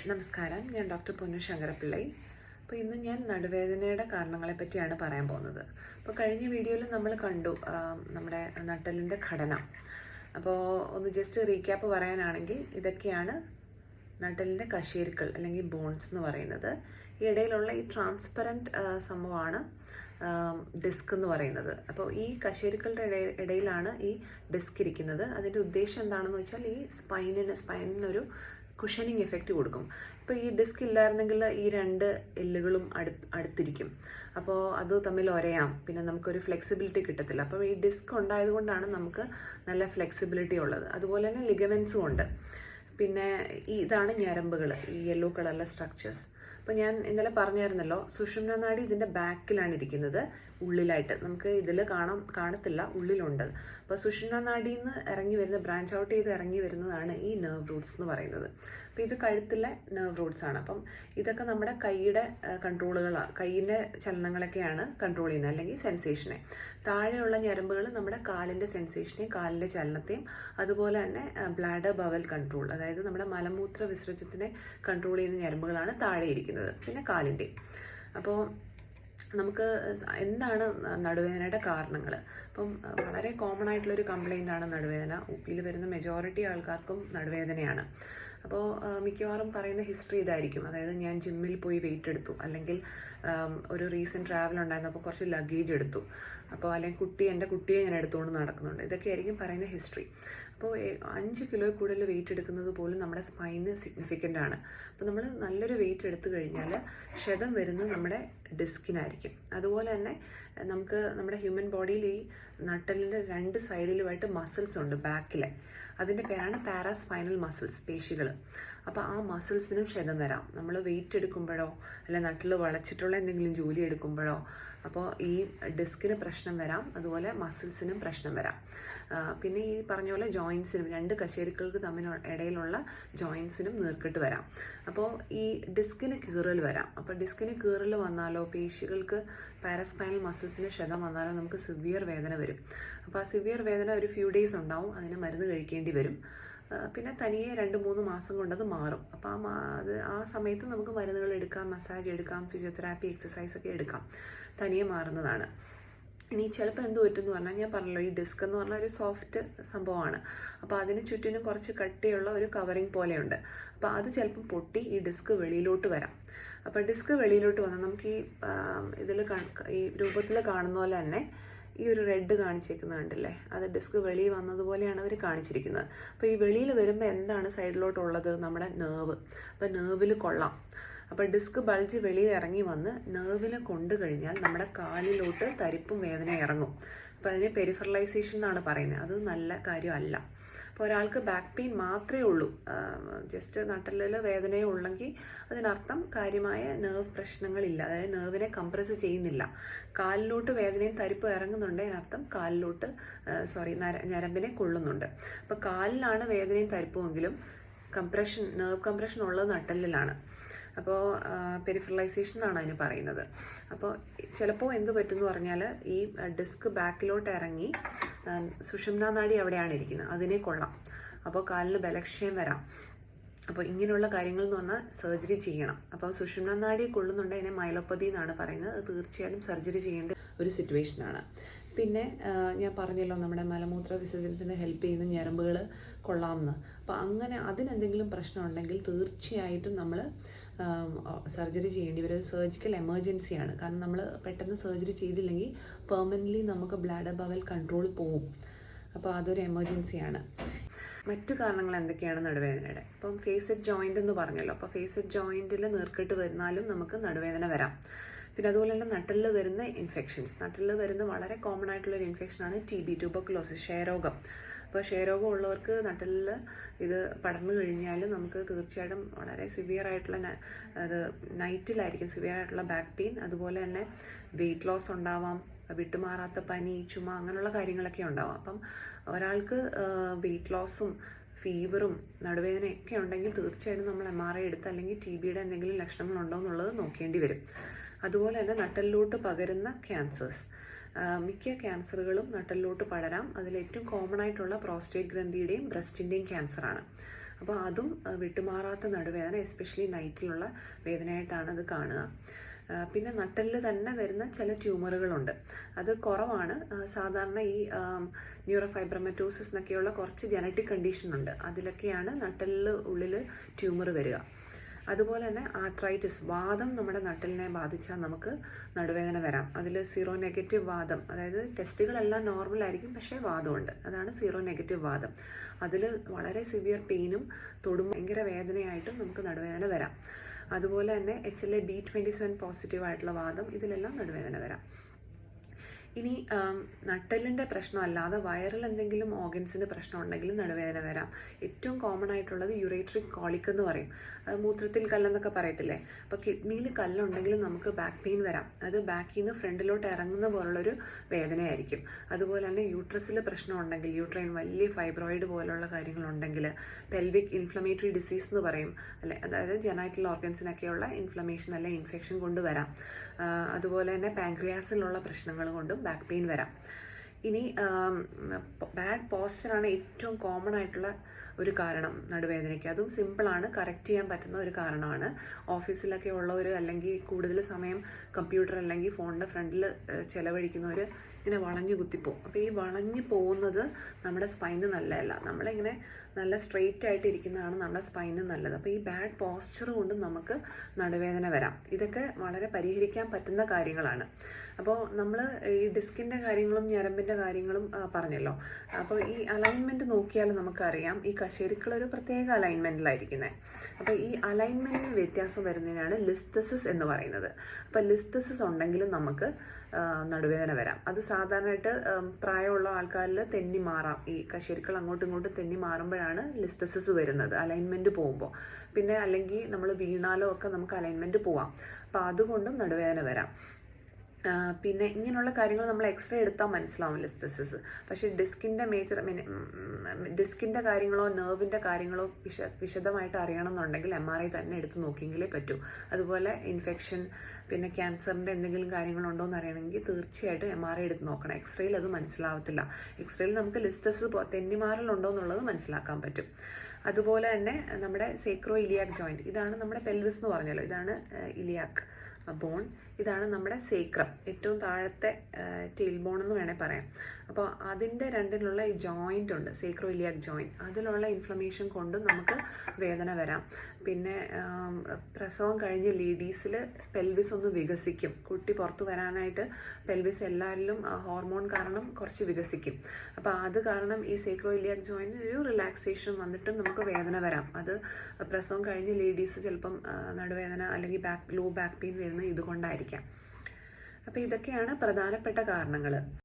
നമസ്കാരം, ഞാൻ ഡോക്ടർ പൊന്നു ശങ്കരപ്പിള്ളൈ. അപ്പോൾ ഇന്ന് ഞാൻ നടുവേദനയുടെ കാരണങ്ങളെ പറ്റിയാണ് പറയാൻ പോകുന്നത്. അപ്പോൾ കഴിഞ്ഞ വീഡിയോയിൽ നമ്മൾ കണ്ടു നമ്മുടെ നട്ടെല്ലിൻ്റെ ഘടന. അപ്പോൾ ഒന്ന് ജസ്റ്റ് റീക്യാപ്പ് പറയാനാണെങ്കിൽ ഇതൊക്കെയാണ് നട്ടെല്ലിൻ്റെ കശേരുക്കൾ അല്ലെങ്കിൽ ബോൺസ് എന്ന് പറയുന്നത്. ഈ ഇടയിലുള്ള ഈ ട്രാൻസ്പെറൻറ്റ് സംഭവമാണ് ഡിസ്ക് എന്ന് പറയുന്നത്. അപ്പോൾ ഈ കശേരുക്കളുടെ ഇടയിലാണ് ഈ ഡിസ്ക് ഇരിക്കുന്നത്. അതിൻ്റെ ഉദ്ദേശം എന്താണെന്ന് വെച്ചാൽ ഈ സ്പൈനിനൊരു കുഷനിങ് എഫക്റ്റ് കൊടുക്കും. ഇപ്പോൾ ഈ ഡിസ്ക് ഇല്ലായിരുന്നെങ്കിൽ ഈ രണ്ട് എല്ലുകളും അടുത്തിരിക്കും. അപ്പോൾ അത് തമ്മിൽ ഒരയാം, പിന്നെ നമുക്കൊരു ഫ്ലെക്സിബിലിറ്റി കിട്ടത്തില്ല. അപ്പോൾ ഈ ഡിസ്ക് ഉണ്ടായതുകൊണ്ടാണ് നമുക്ക് നല്ല ഫ്ലെക്സിബിലിറ്റി ഉള്ളത്. അതുപോലെ തന്നെ ലിഗമെൻസും ഉണ്ട്. പിന്നെ ഇതാണ് ഞരമ്പുകൾ, ഈ യെല്ലോ കളറിലെ സ്ട്രക്ചേഴ്സ്. അപ്പോൾ ഞാൻ ഇന്നലെ പറഞ്ഞായിരുന്നല്ലോ, സുഷുമ്ന നാഡി ഇതിൻ്റെ ബാക്കിലാണ് ഇരിക്കുന്നത്, ഉള്ളിലായിട്ട്. നമുക്ക് ഇതിൽ കാണത്തില്ല, ഉള്ളിലുണ്ട്. അപ്പോൾ സുഷുമ്ന നാഡിയിൽ നിന്ന് ഇറങ്ങി വരുന്ന, ബ്രാഞ്ച് ഔട്ട് ചെയ്ത് ഇറങ്ങി വരുന്നതാണ് ഈ നെർവ് റൂട്ട്സ് എന്ന് പറയുന്നത്. അപ്പോൾ ഇത് കഴുത്തിലെ നെർവ് റൂട്ട്സ് ആണ്. അപ്പം ഇതൊക്കെ നമ്മുടെ കൈയുടെ കൺട്രോളുകളാണ്, കൈയിൻ്റെ ചലനങ്ങളൊക്കെയാണ് കൺട്രോൾ ചെയ്യുന്നത്, അല്ലെങ്കിൽ സെൻസേഷനെ. താഴെയുള്ള ഞരമ്പുകൾ നമ്മുടെ കാലിൻ്റെ സെൻസേഷനെയും കാലിൻ്റെ ചലനത്തെയും, അതുപോലെ തന്നെ ബ്ലാഡർ ബവൽ കൺട്രോൾ, അതായത് നമ്മുടെ മലമൂത്ര വിസർജ്യത്തിനെ കൺട്രോൾ ചെയ്യുന്ന ഞരമ്പുകളാണ് താഴെ ഇരിക്കുന്നത്, പിന്നെ കാലിൻ്റെ. അപ്പോൾ നമുക്ക് എന്താണ് നടുവേദനയുടെ കാരണങ്ങൾ? അപ്പം വളരെ കോമൺ ആയിട്ടുള്ളൊരു കംപ്ലയിൻ്റ് ആണ് നടുവേദന. ഊപ്പിയിൽ വരുന്ന മെജോറിറ്റി ആൾക്കാർക്കും നടുവേദനയാണ്. അപ്പോൾ മിക്കവാറും പറയുന്ന ഹിസ്റ്ററി ഇതായിരിക്കും. അതായത് ഞാൻ ജിമ്മിൽ പോയി വെയിറ്റ് എടുത്തു, അല്ലെങ്കിൽ ഒരു റീസെൻറ്റ് ട്രാവൽ ഉണ്ടായിരുന്നപ്പോൾ കുറച്ച് ലഗേജ് എടുത്തു, അപ്പോൾ അല്ലെങ്കിൽ എൻ്റെ കുട്ടിയെ ഞാൻ എടുത്തുകൊണ്ട് നടക്കുന്നുണ്ട്. ഇതൊക്കെ ആയിരിക്കും പറയുന്ന ഹിസ്റ്ററി. അപ്പോൾ 5 കിലോയിൽ കൂടുതൽ വെയിറ്റ് എടുക്കുന്നത് പോലും നമ്മുടെ സ്പൈന് സിഗ്നിഫിക്കൻ്റ് ആണ്. അപ്പോൾ നമ്മൾ നല്ലൊരു വെയിറ്റ് എടുത്തു കഴിഞ്ഞാൽ ക്ഷതം വരുന്നത് നമ്മുടെ ഡിസ്കിനായിരിക്കും. അതുപോലെ തന്നെ നമുക്ക് നമ്മുടെ ഹ്യൂമൻ ബോഡിയിൽ ഈ നട്ടലിൻ്റെ 2 സൈഡിലുമായിട്ട് മസിൽസ് ഉണ്ട്, ബാക്കിലെ. അതിൻ്റെ പേരാണ് പാരാസ്പൈനൽ മസിൽസ്, പേശികൾ. അപ്പോൾ ആ മസിൽസിനും ക്ഷതം വരാം, നമ്മൾ വെയിറ്റ് എടുക്കുമ്പോഴോ അല്ലെ നട്ടിൽ വളച്ചിട്ടുള്ള എന്തെങ്കിലും ജോലി എടുക്കുമ്പോഴോ. അപ്പോൾ ഈ ഡിസ്കിന് പ്രശ്നം വരാം, അതുപോലെ മസിൽസിനും പ്രശ്നം വരാം. പിന്നെ ഈ പറഞ്ഞ പോലെ ജോയിൻസിനും, 2 കശേരുക്കൾക്ക് തമ്മിൽ ഇടയിലുള്ള ജോയിൻസിനും നീർക്കെട്ട് വരാം. അപ്പോൾ ഈ ഡിസ്കിന് കീറൽ വരാം. അപ്പോൾ ഡിസ്കിന് കീറൽ വന്നാലോ, പേശികൾക്ക് പാരാസ്പൈനൽ മസിൽസിന് ക്ഷതം വന്നാലോ നമുക്ക് സിവിയർ വേദന വരും. അപ്പോൾ ആ സിവിയർ വേദന ഒരു ഫ്യൂ ഡേയ്സ് ഉണ്ടാവും, അതിന് മരുന്ന് കഴിക്കേണ്ടി വരും. പിന്നെ തനിയെ 2-3 മാസം കൊണ്ടത് മാറും. അപ്പോൾ ആ സമയത്ത് നമുക്ക് മരുന്നുകൾ എടുക്കാം, മസാജ് എടുക്കാം, ഫിസിയോതെറാപ്പി, എക്സസൈസ് ഒക്കെ എടുക്കാം, തനിയെ മാറുന്നതാണ്. ഇനി ചിലപ്പോൾ എന്ത് പറ്റുമെന്ന് പറഞ്ഞാൽ, ഞാൻ പറഞ്ഞല്ലോ, ഈ ഡിസ്ക് എന്ന് പറഞ്ഞാൽ ഒരു സോഫ്റ്റ് സംഭവമാണ്. അപ്പോൾ അതിന് ചുറ്റിനും കുറച്ച് കട്ടിയുള്ള ഒരു കവറിങ് പോലെയുണ്ട്. അപ്പോൾ അത് ചിലപ്പം പൊട്ടി ഈ ഡിസ്ക് വെളിയിലോട്ട് വരാം. അപ്പോൾ ഡിസ്ക് വെളിയിലോട്ട് വന്നാൽ നമുക്ക് ഈ രൂപത്തിൽ കാണുന്ന പോലെ തന്നെ ഈ ഒരു റെഡ് കാണിച്ചേക്കുന്നത് കണ്ടില്ലേ, അത് ഡിസ്ക് വെളിയിൽ വന്നതുപോലെയാണ് അവർ കാണിച്ചിരിക്കുന്നത്. അപ്പോൾ ഈ വെളിയിൽ വരുമ്പോൾ എന്താണ് സൈഡിലോട്ടുള്ളത്? നമ്മുടെ നെർവ്. അപ്പോൾ നെർവിൽ കൊള്ളാം. അപ്പോൾ ഡിസ്ക് ബൾജ് വെളിയിൽ ഇറങ്ങി വന്ന് നെർവിനെ കൊണ്ടു കഴിഞ്ഞാൽ നമ്മുടെ കാലിലോട്ട് തരിപ്പും വേദന ഇറങ്ങും. അപ്പോൾ അതിന് പെരിഫറലൈസേഷൻ എന്നാണ് പറയുന്നത്. അത് നല്ല കാര്യമല്ല. അപ്പോൾ ഒരാൾക്ക് ബാക്ക് പെയിൻ മാത്രമേ ഉള്ളൂ, ജസ്റ്റ് നട്ടലിൽ വേദനയേ ഉള്ളെങ്കിൽ അതിനർത്ഥം കാര്യമായ നെർവ് പ്രശ്നങ്ങളില്ല, അതായത് നെർവിനെ കംപ്രസ് ചെയ്യുന്നില്ല. കാലിലോട്ട് വേദനയും തരിപ്പും ഇറങ്ങുന്നുണ്ടെങ്കിൽ അതിനർത്ഥം കാലിലോട്ട് ഞരമ്പിനെ കൊള്ളുന്നുണ്ട്. അപ്പോൾ കാലിലാണ് വേദനയും തരിപ്പുമെങ്കിലും നെർവ് കംപ്രഷൻ ഉള്ളത് നട്ടലിലാണ്. അപ്പോൾ പെരിഫറലൈസേഷൻ ആണ് അതിന് പറയുന്നത്. അപ്പോൾ ചിലപ്പോൾ എന്ത് പറ്റുമെന്ന് പറഞ്ഞാൽ, ഈ ഡിസ്ക് ബാക്കിലോട്ട് ഇറങ്ങി സുഷുമ്ന നാഡി അവിടെയാണ് ഇരിക്കുന്നത്, അതിനെ കൊള്ളാം. അപ്പോൾ കാലിന് ബലക്ഷയം വരാം. അപ്പോൾ ഇങ്ങനെയുള്ള കാര്യങ്ങൾ എന്ന് പറഞ്ഞാൽ സർജറി ചെയ്യണം. അപ്പോൾ സുഷുമ്ന നാഡി കൊള്ളുന്നുണ്ട്, അതിനെ മൈലോപ്പതി എന്നാണ് പറയുന്നത്. അത് തീർച്ചയായിട്ടും സർജറി ചെയ്യേണ്ട ഒരു സിറ്റുവേഷനാണ്. പിന്നെ ഞാൻ പറഞ്ഞല്ലോ, നമ്മുടെ മലമൂത്ര വിസർജനത്തിന് ഹെൽപ്പ് ചെയ്യുന്ന ഞരമ്പുകൾ കൊള്ളാമെന്ന്. അപ്പോൾ അങ്ങനെ അതിനെന്തെങ്കിലും പ്രശ്നം ഉണ്ടെങ്കിൽ തീർച്ചയായിട്ടും നമ്മൾ സർജറി ചെയ്യേണ്ടി വരും. സർജിക്കൽ എമർജൻസിയാണ്. കാരണം നമ്മൾ പെട്ടെന്ന് സർജറി ചെയ്തില്ലെങ്കിൽ പെർമനൻ്റ്ലി നമുക്ക് ബ്ലാഡർ ബവൽ കൺട്രോൾ പോവും. അപ്പോൾ അതൊരു എമർജൻസിയാണ്. മറ്റു കാരണങ്ങൾ എന്തൊക്കെയാണ് നടുവേദനയുടെ? ഇപ്പം ഫേസറ്റ് ജോയിൻ്റ് എന്ന് പറഞ്ഞല്ലോ. അപ്പോൾ ഫേസറ്റ് ജോയിൻറ്റിൽ നീർക്കെട്ട് വരുന്നാലും നമുക്ക് നടുവേദന വരാം. പിന്നെ അതുപോലെ തന്നെ നട്ടലിൽ വരുന്ന ഇൻഫെക്ഷൻസ്, നട്ടലിൽ വരുന്ന വളരെ കോമൺ ആയിട്ടുള്ളൊരു ഇൻഫെക്ഷനാണ് TB, ട്യൂബർക്കുലോസിസ്, ക്ഷയരോഗം. അപ്പോൾ ക്ഷയരോഗം ഉള്ളവർക്ക് നട്ടലിൽ ഇത് പടർന്നു കഴിഞ്ഞാൽ നമുക്ക് തീർച്ചയായിട്ടും വളരെ സിവിയർ ആയിട്ടുള്ള, അത് നൈറ്റിലായിരിക്കും സിവിയർ ആയിട്ടുള്ള ബാക്ക് പെയിൻ. അതുപോലെ തന്നെ വെയിറ്റ് ലോസ് ഉണ്ടാവാം, വിട്ടുമാറാത്ത പനി, ചുമ, അങ്ങനെയുള്ള കാര്യങ്ങളൊക്കെ ഉണ്ടാവാം. അപ്പം ഒരാൾക്ക് വെയിറ്റ് ലോസും ഫീവറും നടുവേദനയൊക്കെ ഉണ്ടെങ്കിൽ തീർച്ചയായിട്ടും നമ്മൾ MRI എടുത്ത്, അല്ലെങ്കിൽ TBയുടെ എന്തെങ്കിലും ലക്ഷണങ്ങളുണ്ടോ എന്നുള്ളത് നോക്കേണ്ടി വരും. അതുപോലെ തന്നെ നട്ടലിലോട്ട് പകരുന്ന ക്യാൻസേഴ്സ്, മിക്ക ക്യാൻസറുകളും നട്ടലിലോട്ട് പടരാം. അതിലേറ്റവും കോമൺ ആയിട്ടുള്ള പ്രോസ്റ്റേറ്റ് ഗ്രന്ഥിയുടെയും ബ്രസ്റ്റിൻ്റെയും ക്യാൻസറാണ്. അപ്പോൾ അതും വിട്ടുമാറാത്ത നടുവേദന, എസ്പെഷ്യലി നൈറ്റിലുള്ള വേദനയായിട്ടാണ് അത് കാണുക. പിന്നെ നട്ടെല്ലിൽ തന്നെ വരുന്ന ചില ട്യൂമറുകളുണ്ട്, അത് കുറവാണ്. സാധാരണ ഈ ന്യൂറോഫൈബ്രമറ്റോസിസ് എന്നൊക്കെയുള്ള കുറച്ച് ജനറ്റിക് കണ്ടീഷൻ ഉണ്ട്, അതിലൊക്കെയാണ് നട്ടെല്ലിൽ ഉള്ളിൽ ട്യൂമർ വരിക. അതുപോലെ തന്നെ ആർത്രൈറ്റിസ്, വാദം നമ്മുടെ നട്ടെല്ലിനെ ബാധിച്ചാൽ നമുക്ക് നടുവേദന വരാം. അതിൽ സീറോ നെഗറ്റീവ് വാദം, അതായത് ടെസ്റ്റുകളെല്ലാം നോർമൽ ആയിരിക്കും, പക്ഷേ വാദമുണ്ട്, അതാണ് സീറോ നെഗറ്റീവ് വാദം. അതിൽ വളരെ സിവിയർ പെയിനും തൊടും ഭയങ്കര വേദനയായിട്ടും നമുക്ക് നടുവേദന വരാം. അതുപോലെ തന്നെ HLA-B27 പോസിറ്റീവ് ആയിട്ടുള്ള വാദം, ഇതിലെല്ലാം നടുവേദന വരാം. ഇനി നട്ടെല്ലിൻ്റെ പ്രശ്നമല്ലാതെ വയറിൽ എന്തെങ്കിലും ഓർഗൻസിൻ്റെ പ്രശ്നം ഉണ്ടെങ്കിലും നടുവേദന വരാം. ഏറ്റവും കോമൺ ആയിട്ടുള്ളത് യുറേട്രിക് കോളിക് എന്ന് പറയും, മൂത്രത്തിൽ കല്ലെന്നൊക്കെ പറയത്തില്ലേ. അപ്പോൾ കിഡ്നിയിൽ കല്ലുണ്ടെങ്കിലും നമുക്ക് ബാക്ക് പെയിൻ വരാം. അത് ബാക്കിൽ നിന്ന് ഫ്രണ്ടിലോട്ട് ഇറങ്ങുന്ന പോലുള്ളൊരു വേദനയായിരിക്കും. അതുപോലെ തന്നെ യൂട്രസിൽ പ്രശ്നം ഉണ്ടെങ്കിൽ, യൂട്രൈൻ വലിയ ഫൈബ്രോയിഡ് പോലുള്ള കാര്യങ്ങളുണ്ടെങ്കിൽ, പെൽവിക് ഇൻഫ്ലമേറ്ററി ഡിസീസ് എന്ന് പറയും അല്ലെ, അതായത് ജെനൈറ്റൽ ഓർഗൻസിനൊക്കെയുള്ള ഇൻഫ്ലമേഷൻ അല്ലെ ഇൻഫെക്ഷൻ കൊണ്ട് വരാം. അതുപോലെ തന്നെ പാൻക്രിയാസിലുള്ള പ്രശ്നങ്ങൾ കൊണ്ടും ബാക്ക് പെയിൻ വരാം. ഇനി ബാഡ് പോസ്ചറാണ് ഏറ്റവും കോമൺ ആയിട്ടുള്ള ഒരു കാരണം നടുവേദനയ്ക്ക്. അതും സിമ്പിളാണ്, കറക്റ്റ് ചെയ്യാൻ പറ്റുന്ന ഒരു കാരണമാണ്. ഓഫീസിലൊക്കെ ഉള്ളവർ അല്ലെങ്കിൽ കൂടുതൽ സമയം കമ്പ്യൂട്ടർ അല്ലെങ്കിൽ ഫോണിൻ്റെ ഫ്രണ്ടിൽ ചിലവഴിക്കുന്നവർ ഇങ്ങനെ വളഞ്ഞു കുത്തിപ്പോവും. അപ്പോൾ ഈ വളഞ്ഞു പോകുന്നത് നമ്മുടെ സ്പൈന് നല്ലതല്ല. നമ്മളിങ്ങനെ നല്ല സ്ട്രെയിറ്റ് ആയിട്ട് ഇരിക്കുന്നതാണ് നമ്മുടെ സ്പൈന് നല്ലത്. അപ്പോൾ ഈ ബാഡ് പോസ്ചർ കൊണ്ട് നമുക്ക് നടുവേദന വരാം. ഇതൊക്കെ വളരെ പരിഹരിക്കാൻ പറ്റുന്ന കാര്യങ്ങളാണ്. അപ്പോൾ നമ്മൾ ഈ ഡിസ്കിൻ്റെ കാര്യങ്ങളും ഞരമ്പിൻ്റെ കാര്യങ്ങളും പറഞ്ഞല്ലോ. അപ്പോൾ ഈ അലൈൻമെൻറ്റ് നോക്കിയാൽ നമുക്കറിയാം ഈ കശേരുക്കളൊരു പ്രത്യേക അലൈൻമെൻറ്റിലായിരിക്കുന്നത്. അപ്പോൾ ഈ അലൈൻമെൻറ്റിന് വ്യത്യാസം വരുന്നതിനാണ് ലിസ്തസിസ് എന്ന് പറയുന്നത്. അപ്പോൾ ലിസ്തസിസ് ഉണ്ടെങ്കിലും നമുക്ക് നടുവേദന വരാം. അത് സാധാരണയായിട്ട് പ്രായമുള്ള ആൾക്കാരിൽ തെന്നി മാറാം. ഈ കശേരുക്കൾ അങ്ങോട്ടും ഇങ്ങോട്ടും തെന്നി മാറുമ്പോഴാണ് ലിസ്തസിസ് വരുന്നത്, അലൈൻമെൻറ്റ് പോകുമ്പോൾ. പിന്നെ അല്ലെങ്കിൽ നമ്മൾ വീണാലോ ഒക്കെ നമുക്ക് അലൈൻമെൻറ്റ് പോവാം. അപ്പോൾ അതുകൊണ്ടും നടുവേദന വരാം. പിന്നെ ഇങ്ങനെയുള്ള കാര്യങ്ങൾ നമ്മൾ എക്സ്റേ എടുത്താൽ മനസ്സിലാവും ലിസ്തസിസ്. പക്ഷേ ഡിസ്കിൻ്റെ കാര്യങ്ങളോ നെർവിൻ്റെ കാര്യങ്ങളോ വിശദമായിട്ട് അറിയണമെന്നുണ്ടെങ്കിൽ MRI തന്നെ എടുത്ത് നോക്കിയെങ്കിലേ പറ്റൂ. അതുപോലെ ഇൻഫെക്ഷൻ, പിന്നെ ക്യാൻസറിൻ്റെ എന്തെങ്കിലും കാര്യങ്ങളുണ്ടോ എന്ന് അറിയണമെങ്കിൽ തീർച്ചയായിട്ടും MRI എടുത്ത് നോക്കണം. എക്സ്റേയിൽ അത് മനസ്സിലാവത്തില്ല. എക്സ്റേയിൽ നമുക്ക് ലിസ്തസിസ് തെന്നിമാറലുണ്ടോ എന്നുള്ളത് മനസ്സിലാക്കാൻ പറ്റും. അതുപോലെ തന്നെ നമ്മുടെ സേക്രോ ഇലിയാക് ജോയിൻറ്റ്, ഇതാണ് നമ്മുടെ പെൽവിസ് എന്ന് പറഞ്ഞല്ലോ, ഇതാണ് ഇലിയാക് ബോൺ, ഇതാണ് നമ്മുടെ സേക്രം, ഏറ്റവും താഴത്തെ ടെയിൽ ബോൺ എന്ന് വേണേൽ പറയാം. അപ്പോൾ അതിൻ്റെ രണ്ടിലുള്ള ഈ ജോയിൻ്റ് ഉണ്ട്, സേക്രോ ഇലിയാക് ജോയിൻറ്റ്, അതിലുള്ള ഇൻഫ്ലമേഷൻ കൊണ്ട് നമുക്ക് വേദന വരാം. പിന്നെ പ്രസവം കഴിഞ്ഞ് ലേഡീസിൽ പെൽവിസ് ഒന്ന് വികസിക്കും. കുട്ടി പുറത്ത് വരാനായിട്ട് പെൽവിസ് എല്ലാവരിലും ഹോർമോൺ കാരണം കുറച്ച് വികസിക്കും. അപ്പോൾ അത് കാരണം ഈ സേക്രോ ഇലിയാക് ജോയിൻറ്റിന് ഒരു റിലാക്സേഷൻ വന്നിട്ടും നമുക്ക് വേദന വരാം. അത് പ്രസവം കഴിഞ്ഞ് ലേഡീസ് ചിലപ്പം നടുവേദന അല്ലെങ്കിൽ ലോ ബാക്ക് പെയിൻ വരുന്നത് ഇതുകൊണ്ടായിരിക്കാം. അപ്പോൾ ഇതൊക്കെയാണ് പ്രധാനപ്പെട്ട കാരണങ്ങൾ.